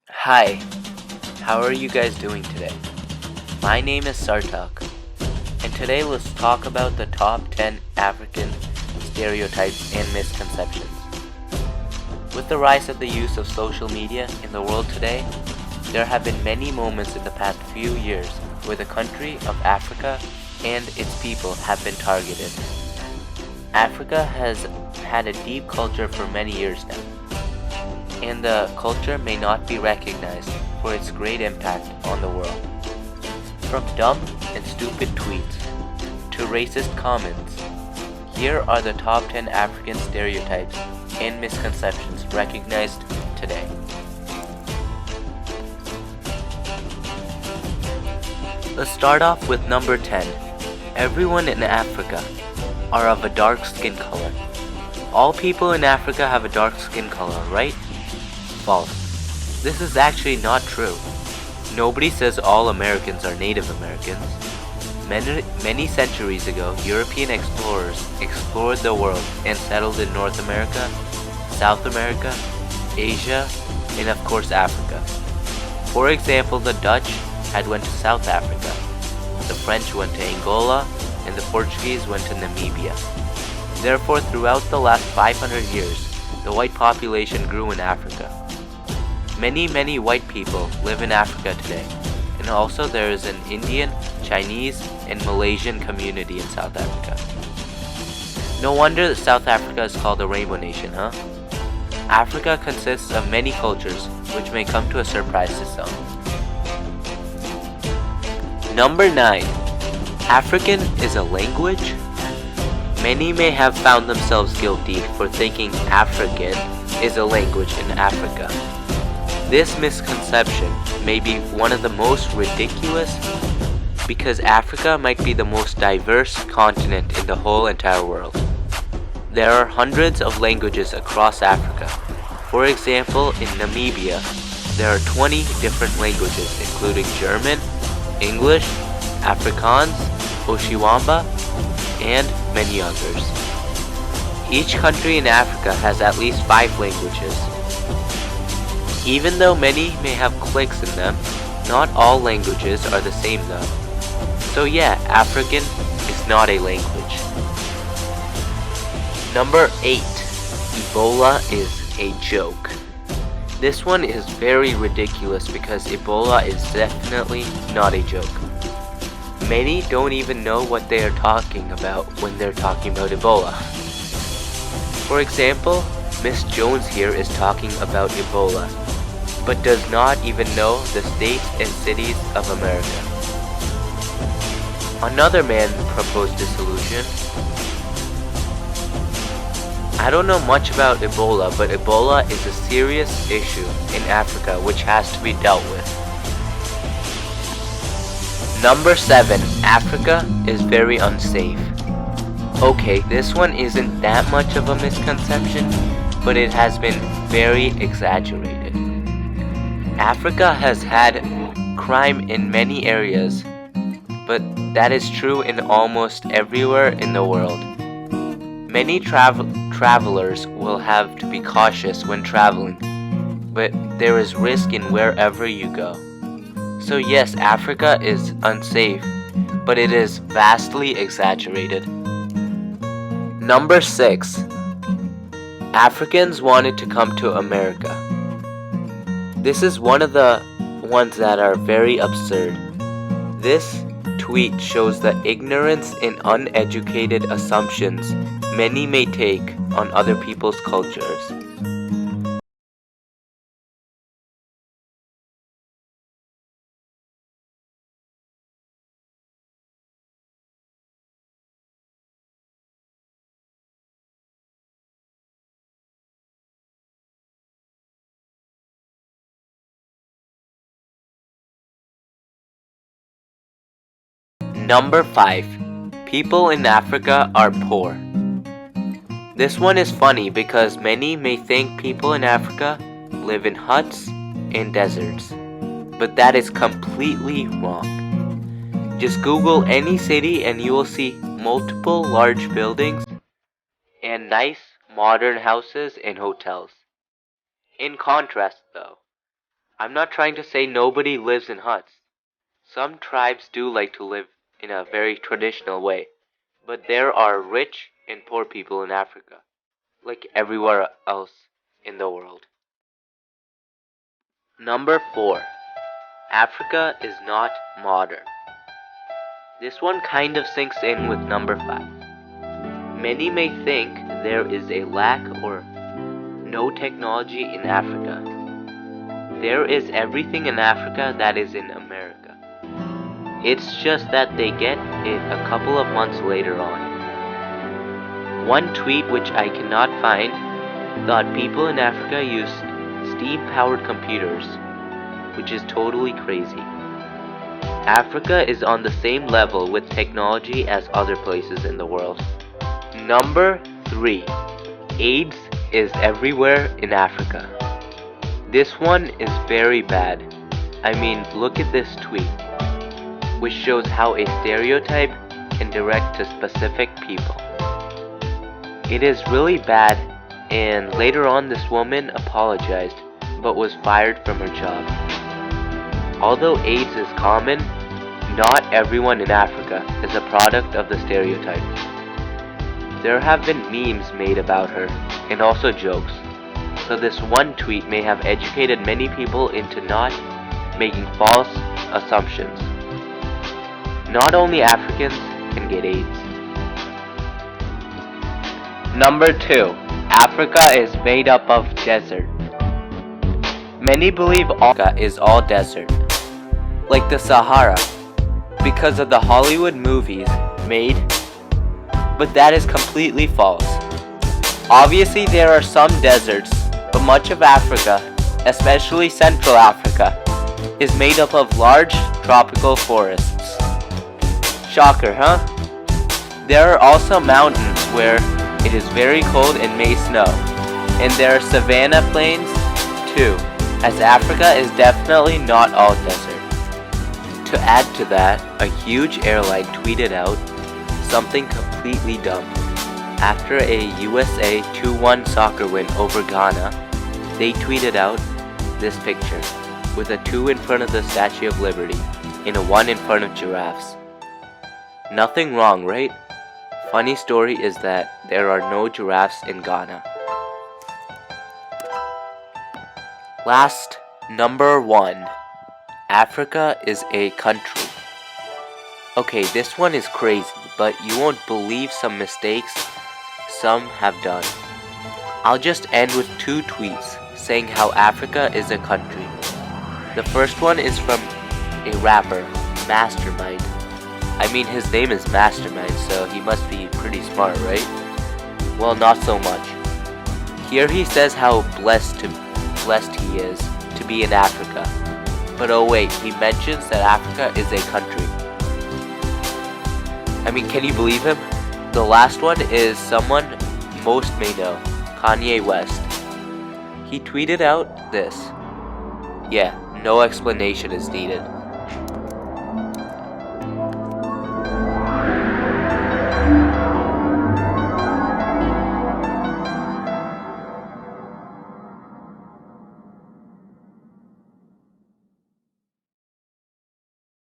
Hi, how are you guys doing today? My name is Sartak, and today let's talk about the top 10 African stereotypes and misconceptions. With the rise of the use of social media in the world today, there have been many moments in the past few years where the country of Africa and its people have been targeted. Africa has had a deep culture for many years now, and the culture may not be recognized for its great impact on the world. From dumb and stupid tweets to racist comments, here are the top 10 African stereotypes and misconceptions recognized today. Let's start off with number 10. Everyone in Africa are of a dark skin color. All people in Africa have a dark skin color, right? False. This is actually not true. Nobody says all Americans are Native Americans. Many centuries ago, European explorers explored the world and settled in North America, South America, Asia, and of course Africa. For example, the Dutch had went to South Africa, the French went to Angola, and the Portuguese went to Namibia. Therefore, throughout the last 500 years, the white population grew in Africa. Many white people live in Africa today, and also there is an Indian, Chinese, and Malaysian community in South Africa. No wonder that South Africa is called the Rainbow Nation, huh? Africa consists of many cultures, which may come to a surprise to some. Number 9. African is a language? Many may have found themselves guilty for thinking African is a language in Africa. This misconception may be one of the most ridiculous because Africa might be the most diverse continent in the whole entire world. There are hundreds of languages across Africa. For example, in Namibia, there are 20 different languages including German, English, Afrikaans, Oshiwamba, and many others. Each country in Africa has at least 5 languages. Even though many may have clicks in them, not all languages are the same though. So yeah, African is not a language. Number 8. Ebola is a joke. This one is very ridiculous because Ebola is definitely not a joke. Many don't even know what they are talking about when they're talking about Ebola. For example, Miss Jones here is talking about Ebola, but does not even know the states and cities of America. Another man proposed a solution. I don't know much about Ebola, but Ebola is a serious issue in Africa which has to be dealt with. Number 7. Africa is very unsafe. Okay, this one isn't that much of a misconception, but it has been very exaggerated. Africa has had crime in many areas, but that is true in almost everywhere in the world. Many travelers will have to be cautious when traveling, but there is risk in wherever you go. So yes, Africa is unsafe, but it is vastly exaggerated. Number 6. Africans wanted to come to America. This is one of the ones that are very absurd. This tweet shows the ignorance and uneducated assumptions many may take on other people's cultures. Number 5. People in Africa are poor. This one is funny because many may think people in Africa live in huts and deserts, but that is completely wrong. Just Google any city and you will see multiple large buildings and nice modern houses and hotels. In contrast though, I'm not trying to say nobody lives in huts. Some tribes do like to live in a very traditional way, but there are rich and poor people in Africa, like everywhere else in the world. Number 4. Africa is not modern. This one kind of sinks in with number 5. Many may think there is a lack or no technology in Africa. There is everything in Africa that is in America. It's just that they get it a couple of months later on. One tweet which I cannot find thought people in Africa used steam-powered computers, which is totally crazy. Africa is on the same level with technology as other places in the world. Number 3. AIDS is everywhere in Africa. This one is very bad. I mean, look at this tweet, which shows how a stereotype can direct to specific people. It is really bad, and later on this woman apologized, but was fired from her job. Although AIDS is common, not everyone in Africa is a product of the stereotype. There have been memes made about her, and also jokes, so this one tweet may have educated many people into not making false assumptions. Not only Africans can get AIDS. Number 2. Africa is made up of desert. Many believe Africa is all desert, like the Sahara, because of the Hollywood movies made, but that is completely false. Obviously there are some deserts, but much of Africa, especially Central Africa, is made up of large tropical forests. Shocker, huh? There are also mountains where it is very cold and may snow, and there are savanna plains too, as Africa is definitely not all desert. To add to that, a huge airline tweeted out something completely dumb. After a USA 2-1 soccer win over Ghana, they tweeted out this picture, with a 2 in front of the Statue of Liberty and a 1 in front of giraffes. Nothing wrong, right? Funny story is that there are no giraffes in Ghana. Last, number 1. Africa is a country. Okay, this one is crazy, but you won't believe some mistakes some have done. I'll just end with 2 tweets saying how Africa is a country. The first one is from a rapper, Mastermind. I mean, his name is Mastermind, so he must be pretty smart, right? Well, not so much. Here he says how blessed he is to be in Africa. But oh wait, he mentions that Africa is a country. I mean, can you believe him? The last one is someone most may know, Kanye West. He tweeted out this. Yeah, no explanation is needed.